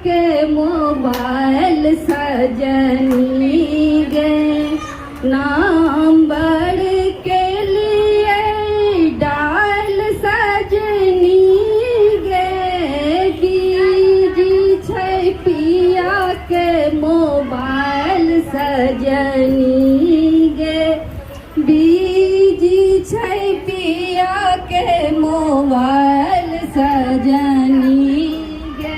के मोबाइल सजनी गे नंबर के लिए डायल सजनी गे बीजी छै पिया के मोबाइल सजनी गे बीजी छै पिया के मोबाइल सजनी गे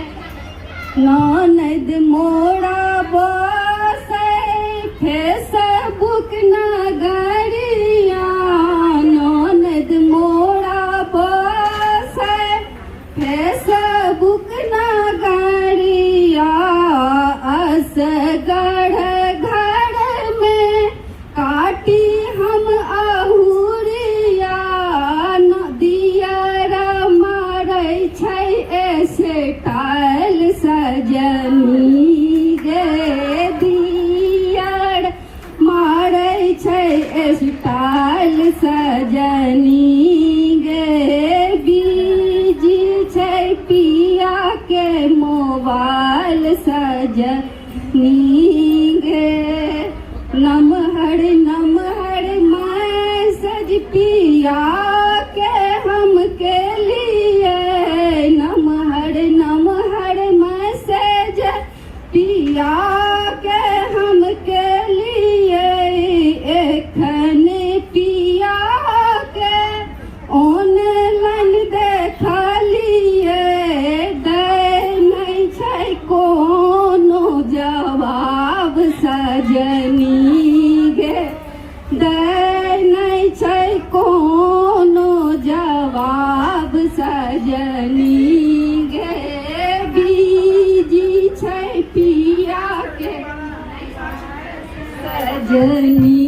ननद मोरा बसे फेसबुक नगरिया ननद मोरा बसे फेसबुक नगरिया असगर घर में काटी हम अहुरिया नदियर मारै छै स्टाइल सजनी गे दियर मारै छै स्टाइल सजनी गे बीजी छै पिया के मोबाइल सजनी गे नमहर नमहर मैसेज पिया के हम के लिए नमहर नमहर मैसेज पिया के हम के लिए एखन पिया के ऑनलाइन देखलिए दै नहीं छै कोनो जवाब सजनी गे दै नहीं छै कोनो जवाब सजनी गे बीजी छै पिया के सजनी